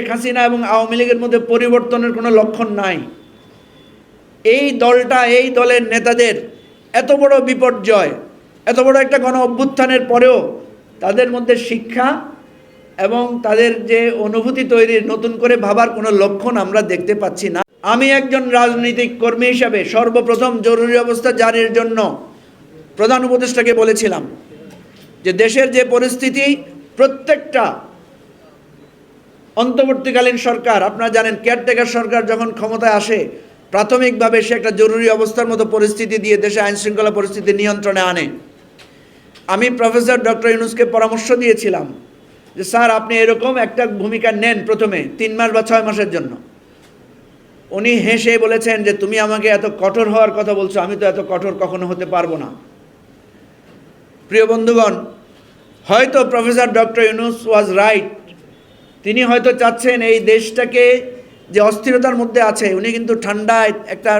শেখ হাসিনা এবং আওয়ামী লীগের মধ্যে পরিবর্তনের কোনো লক্ষণ নাই। এই দলের নেতাদের এত বড় বিপর্যয়, এত বড় একটা গণ অভ্যুত্থানের পরেও তাদের মধ্যে শিক্ষা এবং তাদের যে অনুভূতি তৈরির নতুন করে ভাবার কোনো লক্ষণ আমরা দেখতে পাচ্ছি না। আমি একজন রাজনৈতিক কর্মী হিসাবে সর্বপ্রথম জরুরি অবস্থা জারির জন্য প্রধান উপদেষ্টাকে বলেছিলাম যে দেশের যে পরিস্থিতি, প্রত্যেকটা অন্তর্বর্তীকালীন সরকার, আপনারা জানেন কেয়ারটেকার সরকার যখন ক্ষমতায় আসে প্রাথমিকভাবে সে একটা জরুরি অবস্থার মতো পরিস্থিতি দিয়ে দেশে আইনশৃঙ্খলা পরিস্থিতি নিয়ন্ত্রণে আনে। আমি প্রফেসর ডক্টর ইউনূসকে পরামর্শ দিয়েছিলাম যে স্যার আপনি এরকম একটা ভূমিকা নেন প্রথমে 3 মাস বা 6 মাসের জন্য। উনি হেসে বলেছেন যে তুমি আমাকে এত কঠোর হওয়ার কথা বলছো, আমি তো এত কঠোর কখনো হতে পারবো না। প্রিয় বন্ধুগণ, হয়তো professor doctor Yunus was right. তিনি হয়তো চাচ্ছেন এই দেশটাকে যে অস্থিরতার মধ্যে আছে, উনি কিন্তু ঠান্ডায় একটা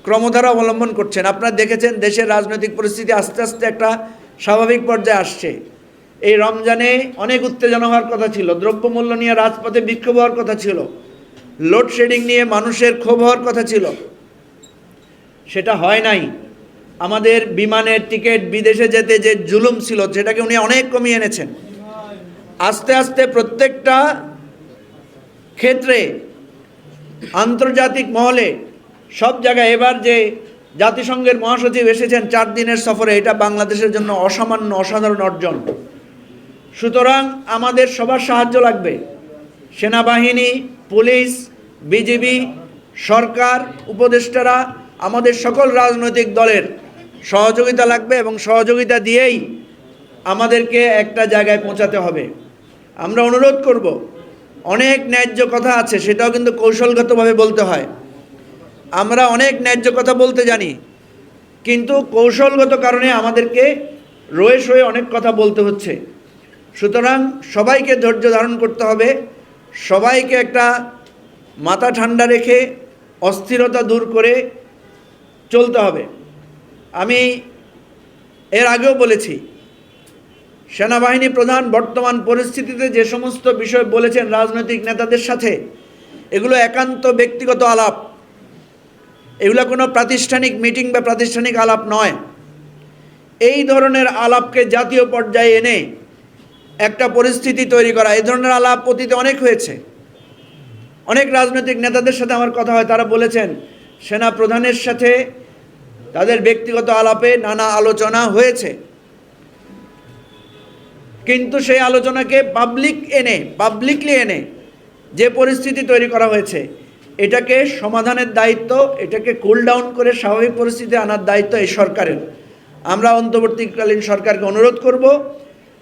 ক্রমধারা অবলম্বন করছেন। আপনারা দেখেছেন দেশের রাজনৈতিক পরিস্থিতি আস্তে আস্তে একটা স্বাভাবিক পর্যায়ে আসছে। এই রমজানে অনেক উত্তেজনা হওয়ার কথা ছিল, দ্রব্যমূল্য নিয়ে রাজপথে বিক্ষোভ হওয়ার কথা ছিল, লোডশেডিং নিয়ে মানুষের ক্ষোভ হওয়ার কথা ছিল, সেটা হয় নাই। আমাদের বিমানের টিকিট, বিদেশে যেতে যে জুলুম ছিল সেটাকে উনি অনেক কমিয়ে এনেছেন। আস্তে আস্তে প্রত্যেকটা ক্ষেত্রে আন্তর্জাতিক মহলে সব জায়গায় এবার যে জাতিসংঘের মহাসচিব এসেছেন 4 দিনের সফরে, এটা বাংলাদেশের জন্য অসামান্য অসাধারণ অর্জন। সুতরাং আমাদের সবার সাহায্য লাগবে। সেনাবাহিনী, পুলিশ, বিজিবি, সরকার, উপদেষ্টারা, আমাদের সকল রাজনৈতিক দলের সহযোগিতা লাগবে এবং সহযোগিতা দিয়েই আমাদেরকে একটা জায়গায় পৌঁছাতে হবে। আমরা অনুরোধ করব, অনেক ন্যায্য কথা আছে, সেটাও কিন্তু কৌশলগতভাবে বলতে হয়। আমরা অনেক ন্যায্য কথা বলতে জানি, কিন্তু কৌশলগত কারণে আমাদেরকে রয়ে সয়ে অনেক কথা বলতে হচ্ছে। সুতরাং সবাইকে ধৈর্য ধারণ করতে হবে, সবাইকে একটা মাথা ঠান্ডা রেখে অস্থিরতা দূর করে চলতে হবে। আমি এর আগেও বলেছি, সেনাবাহিনী প্রধান বর্তমান পরিস্থিতিতে যে সমস্ত বিষয় বলেছেন রাজনৈতিক নেতাদের সাথে, এগুলো একান্ত ব্যক্তিগত আলাপ, এগুলো কোনো প্রাতিষ্ঠানিক মিটিং বা প্রাতিষ্ঠানিক আলাপ নয়। এই ধরনের আলাপকে জাতীয় পর্যায়ে এনে একটা পরিস্থিতি তৈরি করা, এই ধরনের আলাপ অতীতে অনেক হয়েছে। অনেক রাজনৈতিক নেতাদের সাথে আমার কথা হয়, তারা বলেছেন সেনা প্রধানের সাথে তাদের ব্যক্তিগত আলাপে নানা আলোচনা হয়েছে, কিন্তু সেই আলোচনাকে পাবলিকলি এনে যে পরিস্থিতি তৈরি করা হয়েছে, এটাকে সমাধানের দায়িত্ব, এটাকে কুল ডাউন করে স্বাভাবিক পরিস্থিতি আনার দায়িত্ব এই সরকারের। আমরা অন্তর্বর্তীকালীন সরকারকে অনুরোধ করব,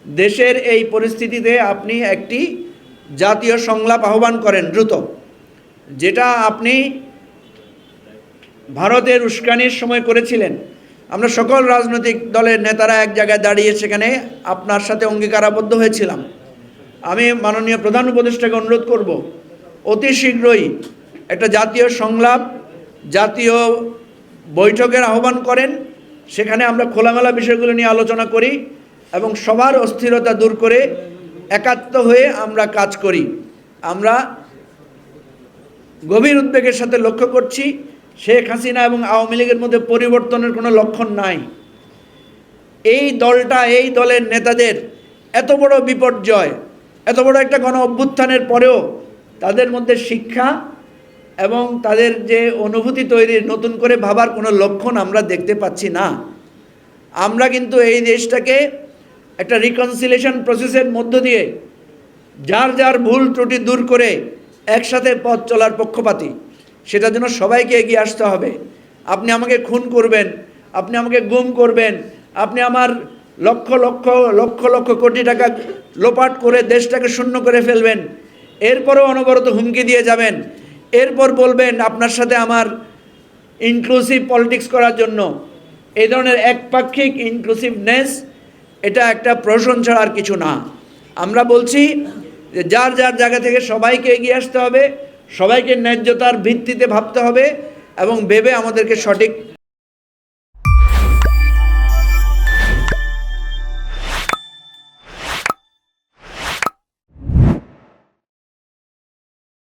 দেশের এই পরিস্থিতিতে আপনি একটি জাতীয় সংলাপ আহ্বান করেন দ্রুত, যেটা আপনি ভারতের উস্কানির সময় করেছিলেন। আমরা সকল রাজনৈতিক দলের নেতারা এক জায়গায় দাঁড়িয়ে সেখানে আপনার সাথে অঙ্গীকারাবদ্ধ হয়েছিলাম। আমি মাননীয় প্রধান উপদেষ্টাকে অনুরোধ করব, অতি শীঘ্রই একটা জাতীয় সংলাপ, জাতীয় বৈঠকের আহ্বান করেন। সেখানে আমরা খোলামেলা বিষয়গুলো নিয়ে আলোচনা করি এবং সবার অস্থিরতা দূর করে একাত্ম হয়ে আমরা কাজ করি। আমরা গভীর উদ্বেগের সাথে লক্ষ্য করছি, শেখ হাসিনা এবং আওয়ামী লীগের মধ্যে পরিবর্তনের কোনো লক্ষণ নাই। এই দলের নেতাদের এত বড় বিপর্যয়, এত বড় একটা গণ অভ্যুত্থানের পরেও তাদের মধ্যে শিক্ষা এবং তাদের যে অনুভূতি তৈরির নতুন করে ভাবার কোনো লক্ষণ আমরা দেখতে পাচ্ছি না। আমরা কিন্তু এই দেশটাকে একটা রিকনসিলিয়েশন প্রসেসের মধ্য দিয়ে যার যার ভুল ত্রুটি দূর করে একসাথে পথ চলার পক্ষপাতী, সেটার জন্য সবাইকে এগিয়ে আসতে হবে। আপনি আমাকে খুন করবেন, আপনি আমাকে গুম করবেন, আপনি আমার লক্ষ লক্ষ লক্ষ লক্ষ কোটি টাকা লোপাট করে দেশটাকে শূন্য করে ফেলবেন, এরপরও অনবরত হুমকি দিয়ে যাবেন, এরপর বলবেন আপনার সাথে আমার ইনক্লুসিভ পলিটিক্স করার জন্য। এই ধরনের একপাক্ষিক ইনক্লুসিভনেস, এটা একটা প্রহসন ছাড়া আর কিছু না। আমরা বলছি যে যার যার জায়গা থেকে সবাইকে এগিয়ে আসতে হবে, সবাইকে ন্যায্যতার ভিত্তিতে ভাবতে হবে এবং ভেবে আমাদেরকে সঠিক